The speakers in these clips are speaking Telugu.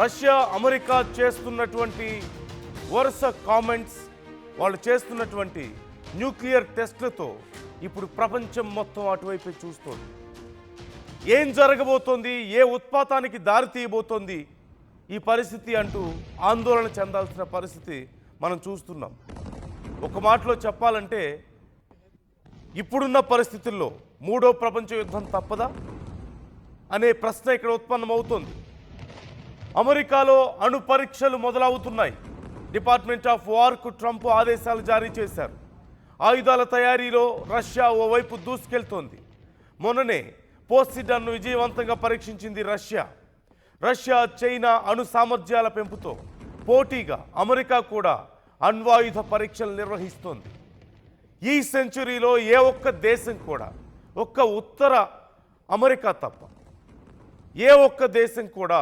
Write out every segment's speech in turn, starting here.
రష్యా అమెరికా చేస్తున్నటువంటి వరుస కామెంట్స్, వాళ్ళు చేస్తున్నటువంటి న్యూక్లియర్ టెస్ట్లతో ఇప్పుడు ప్రపంచం మొత్తం అటువైపే చూస్తోంది. ఏం జరగబోతోంది, ఏ ఉత్పాతానికి దారి తీయబోతోంది ఈ పరిస్థితి అంటూ ఆందోళన చెందాల్సిన పరిస్థితి మనం చూస్తున్నాం. ఒక మాటలో చెప్పాలంటే ఇప్పుడున్న పరిస్థితుల్లో మూడో ప్రపంచ యుద్ధం తప్పదా అనే ప్రశ్న ఇక్కడ ఉత్పన్నమవుతోంది. అమెరికాలో అణు పరీక్షలు మొదలవుతున్నాయి. డిపార్ట్మెంట్ ఆఫ్ వార్కు ట్రంప్ ఆదేశాలు జారీ చేశారు. ఆయుధాల తయారీలో రష్యా ఓవైపు దూసుకెళ్తోంది. మొన్ననే పోసిడాన్ను విజయవంతంగా పరీక్షించింది రష్యా చైనా అణు సామర్థ్యాల పెంపుతో పోటీగా అమెరికా కూడా అణ్వాయుధ పరీక్షలు నిర్వహిస్తోంది. ఈ సెంచురీలో ఏ ఒక్క దేశం కూడా, ఒక్క ఉత్తర అమెరికా తప్ప ఏ ఒక్క దేశం కూడా,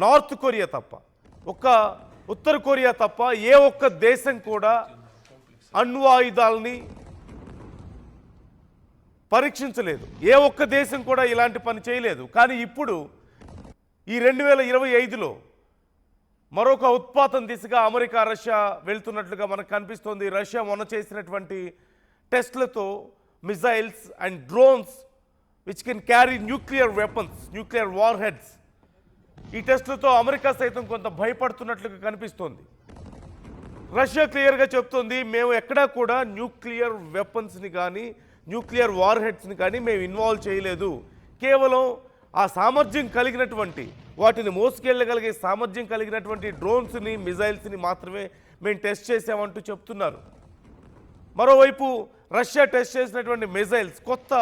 నార్త్ కొరియా తప్ప, ఉత్తర కొరియా తప్ప ఏ ఒక్క దేశం కూడా అణ్వాయుధాలని పరీక్షించలేదు. ఏ ఒక్క దేశం కూడా ఇలాంటి పని చేయలేదు. కానీ ఇప్పుడు ఈ 2025లో మరొక ఉత్పాతం దిశగా అమెరికా రష్యా వెళ్తున్నట్లుగా మనకు కనిపిస్తోంది. రష్యా మొన్న చేసినటువంటి టెస్ట్లతో missiles and drones which can carry nuclear weapons, nuclear warheads, ఈ టెస్ట్లతో అమెరికా సైతం కొంత భయపడుతున్నట్లుగా కనిపిస్తోంది. రష్యా క్లియర్గా చెప్తోంది, మేము ఎక్కడా కూడా న్యూక్లియర్ వెపన్స్ని కానీ న్యూక్లియర్ వార్ హెడ్స్ని కానీ మేము ఇన్వాల్వ్ చేయలేదు. కేవలం ఆ సామర్థ్యం కలిగినటువంటి, వాటిని మోసుకెళ్ళగలిగే సామర్థ్యం కలిగినటువంటి డ్రోన్స్ని, మిజైల్స్ని మాత్రమే మేము టెస్ట్ చేసామంటూ చెప్తున్నారు. మరోవైపు రష్యా టెస్ట్ చేసినటువంటి మిజైల్స్, కొత్త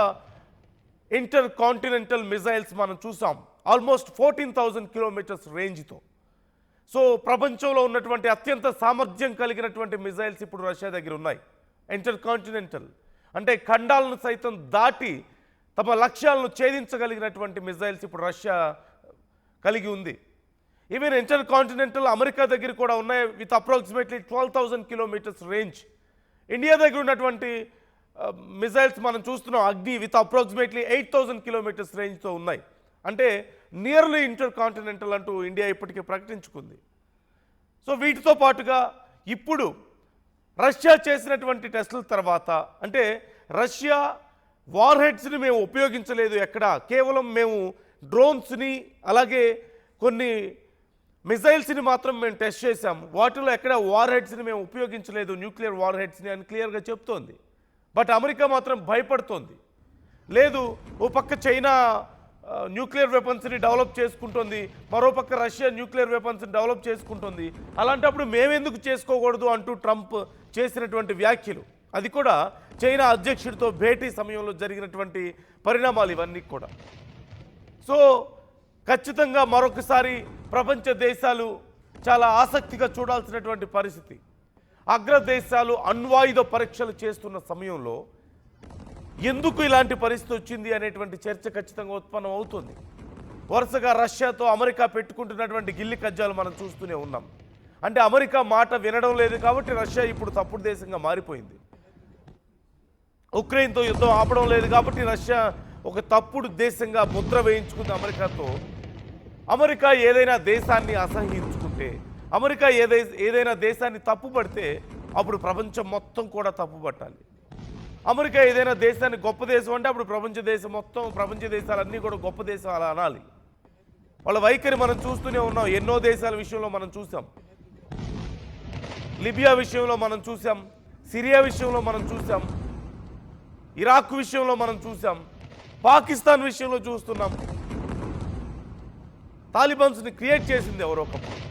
ఇంటర్ కాంటినెంటల్ మిజైల్స్ మనం చూసాం. Almost 14,000 kilometres రేంజ్తో. సో ప్రపంచంలో ఉన్నటువంటి అత్యంత సామర్థ్యం కలిగినటువంటి మిజైల్స్ ఇప్పుడు రష్యా దగ్గర ఉన్నాయి. ఇంటర్ కాంటినెంటల్ అంటే ఖండాలను సైతం దాటి తమ లక్ష్యాలను ఛేదించగలిగినటువంటి మిజైల్స్ ఇప్పుడు రష్యా కలిగి ఉంది. ఈవెన్ ఇంటర్ కాంటినెంటల్ అమెరికా దగ్గర కూడా ఉన్నాయి with approximately 12,000 kilometres range. India దగ్గర ఉన్నటువంటి మిజైల్స్ మనం చూస్తున్నాం, అగ్ని విత్ అప్రాక్సిమేట్లీ 8,000 కిలోమీటర్స్ రేంజ్తో ఉన్నాయి. అంటే నియర్లీ ఇంటర్ కాంటినెంటల్ అంటూ ఇండియా ఇప్పటికే ప్రకటించుకుంది. సో వీటితో పాటుగా ఇప్పుడు రష్యా చేసినటువంటి టెస్టుల తర్వాత, అంటే రష్యా వార్ హెడ్స్ని మేము ఉపయోగించలేదు ఎక్కడ, కేవలం మేము డ్రోన్స్ని అలాగే కొన్ని మిజైల్స్ని మాత్రం మేము టెస్ట్ చేశాం, వాటిలో ఎక్కడ వార్ హెడ్స్ని మేము ఉపయోగించలేదు, న్యూక్లియర్ వార్ హెడ్స్ని అని క్లియర్గా చెప్తోంది. బట్ అమెరికా మాత్రం భయపడుతోంది. లేదు, ఓ పక్క చైనా న్యూక్లియర్ వెపన్స్ని డెవలప్ చేసుకుంటుంది, మరోపక్క రష్యా న్యూక్లియర్ వెపన్స్ని డెవలప్ చేసుకుంటుంది, అలాంటప్పుడు మేమెందుకు చేసుకోకూడదు అంటూ ట్రంప్ చేసినటువంటి వ్యాఖ్యలు, అది కూడా చైనా అధ్యక్షుడితో భేటీ సమయంలో జరిగినటువంటి పరిణామాలు ఇవన్నీ కూడా. సో ఖచ్చితంగా మరొకసారి ప్రపంచ దేశాలు చాలా ఆసక్తిగా చూడాల్సినటువంటి పరిస్థితి. అగ్రదేశాలు అణ్వాయుధ పరీక్షలు చేస్తున్న సమయంలో ఎందుకు ఇలాంటి పరిస్థితి వచ్చింది అనేటువంటి చర్చ ఖచ్చితంగా ఉత్పన్నం అవుతుంది. వరుసగా రష్యాతో అమెరికా పెట్టుకుంటున్నటువంటి గిల్లి కజ్జాలు మనం చూస్తూనే ఉన్నాం. అంటే అమెరికా మాట వినడం లేదు కాబట్టి రష్యా ఇప్పుడు తప్పుడు దేశంగా మారిపోయింది. ఉక్రెయిన్తో యుద్ధం ఆపడం లేదు కాబట్టి రష్యా ఒక తప్పుడు దేశంగా ముద్ర వేయించుకుంది అమెరికాతో. అమెరికా ఏదైనా దేశాన్ని అసహ్యించుకుంటే, అమెరికా ఏదైనా దేశాన్ని తప్పుపడితే అప్పుడు ప్రపంచం మొత్తం కూడా తప్పుపట్టాలి. అమెరికా ఏదైనా దేశాన్ని గొప్ప దేశం అంటే అప్పుడు ప్రపంచ దేశాలన్నీ కూడా గొప్ప దేశాలు అనాలి. వాళ్ళ వైఖరి మనం చూస్తూనే ఉన్నాం. ఎన్నో దేశాల విషయంలో మనం చూసాం. లిబియా విషయంలో మనం చూసాం, సిరియా విషయంలో మనం చూసాం, ఇరాక్ విషయంలో మనం చూసాం, పాకిస్తాన్ విషయంలో చూస్తున్నాం. తాలిబాన్స్ని క్రియేట్ చేసింది ఎవరో ఒకప్పుడు,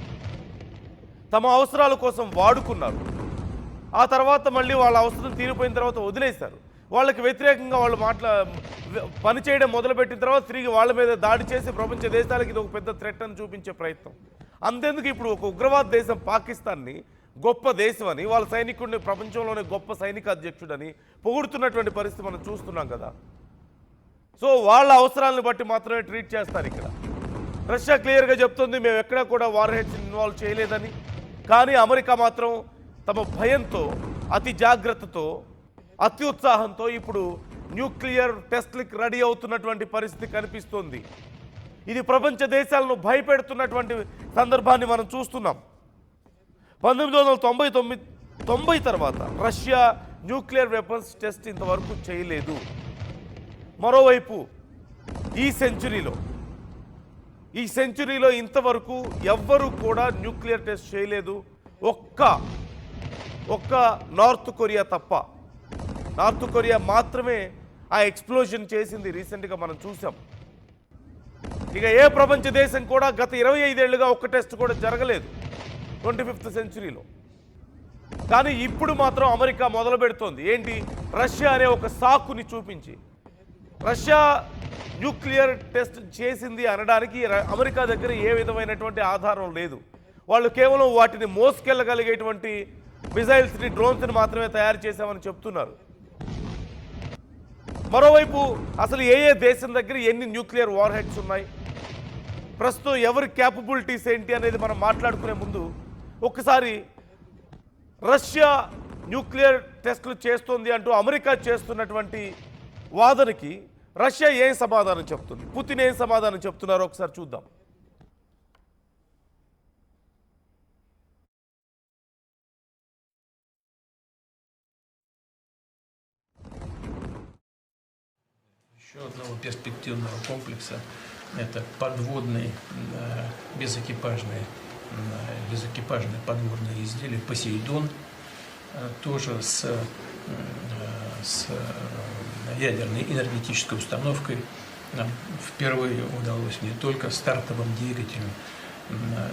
తమ అవసరాల కోసం వాడుకున్నారు. ఆ తర్వాత మళ్ళీ వాళ్ళ అవసరం తీరిపోయిన తర్వాత వదిలేశారు. వాళ్ళకి వ్యతిరేకంగా వాళ్ళు పనిచేయడం మొదలుపెట్టిన తర్వాత తిరిగి వాళ్ళ మీద దాడి చేసి ప్రపంచ దేశాలకి ఇది ఒక పెద్ద థ్రెట్ అని చూపించే ప్రయత్నం. అంతేందుకు ఇప్పుడు ఒక ఉగ్రవాద దేశం పాకిస్తాన్ని గొప్ప దేశం అని, వాళ్ళ సైనికుడిని ప్రపంచంలోనే గొప్ప సైనిక అధ్యక్షుడని పొగుడుతున్నటువంటి పరిస్థితి మనం చూస్తున్నాం కదా. సో వాళ్ళ అవసరాలను బట్టి మాత్రమే ట్రీట్ చేస్తారు. ఇక్కడ రష్యా క్లియర్గా చెప్తుంది, మేము ఎక్కడా కూడా వార్ హెడ్స్ ఇన్వాల్వ్ చేయలేదని. కానీ అమెరికా మాత్రం తమ భయంతో, అతి జాగ్రత్తతో, అతి ఉత్సాహంతో ఇప్పుడు న్యూక్లియర్ టెస్ట్లకు రెడీ అవుతున్నటువంటి పరిస్థితి కనిపిస్తోంది. ఇది ప్రపంచ దేశాలను భయపెడుతున్నటువంటి సందర్భాన్ని మనం చూస్తున్నాం. 1990 తర్వాత రష్యా న్యూక్లియర్ వెపన్స్ టెస్ట్ ఇంతవరకు చేయలేదు. మరోవైపు ఈ సెంచురీలో ఇంతవరకు ఎవ్వరూ కూడా న్యూక్లియర్ టెస్ట్ చేయలేదు. ఒక్క నార్త్ కొరియా తప్ప. నార్త్ కొరియా మాత్రమే ఆ ఎక్స్ప్లోజన్ చేసింది. రీసెంట్గా మనం చూసాం. ఇక ఏ ప్రపంచ దేశం కూడా గత 25 ఏళ్లుగా ఒక్క టెస్ట్ కూడా జరగలేదు 25th సెంచురీలో. కానీ ఇప్పుడు మాత్రం అమెరికా మొదలు పెడుతోంది. ఏంటి? రష్యా అనే ఒక సాకుని చూపించి. రష్యా న్యూక్లియర్ టెస్ట్ చేసింది అనడానికి అమెరికా దగ్గర ఏ విధమైనటువంటి ఆధారం లేదు. వాళ్ళు కేవలం వాటిని మోసుకెళ్ళగలిగేటువంటి మిజైల్స్ని, డ్రోన్స్ని మాత్రమే తయారు చేశామని చెప్తున్నారు. మరోవైపు అసలు ఏ దేశం దగ్గర ఎన్ని న్యూక్లియర్ వార్ హెడ్స్ ఉన్నాయి, ప్రస్తుతం ఎవరి క్యాపబిలిటీస్ ఏంటి అనేది మనం మాట్లాడుకునే ముందు ఒక్కసారి రష్యా న్యూక్లియర్ టెస్టులు చేస్తుంది అంటూ అమెరికా చేస్తున్నటువంటి వాదనకి రష్యా ఏం సమాధానం చెప్తుంది, పుతిన్ ఏం సమాధానం చెప్తున్నారో ఒకసారి చూద్దాం. Еще одного перспективного комплекса – это подводные безэкипажные подводные изделия «Посейдон», тоже с ядерной энергетической установкой. Нам впервые удалось не только стартовым двигателем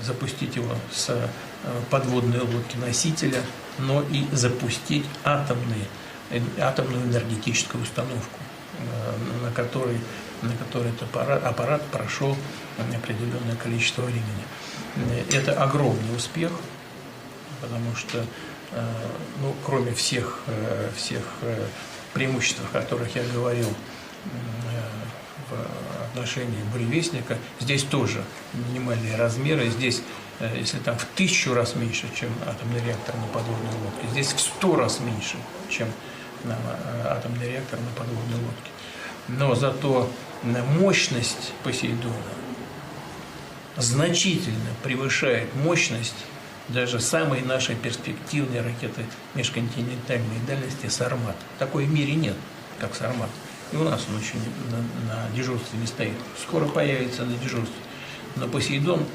запустить его с подводной лодки-носителя, но и запустить атомную энергетическую установку, на которой этот аппарат прошел определенное количество времени. Это огромный успех, потому что, кроме всех преимуществ, о которых я говорил в отношении буревестника, здесь тоже минимальные размеры. Здесь, если там в 1000 раз меньше, чем атомный реактор на подводной лодке, здесь в 100 раз меньше, чем атомный реактор на подводной лодке. Но зато мощность Посейдона значительно превышает мощность даже самой нашей перспективной ракеты межконтинентальной дальности «Сармат». Такой в мире нет, как «Сармат». И у нас он еще на дежурстве не стоит. Скоро появится на дежурстве. Но «Посейдон»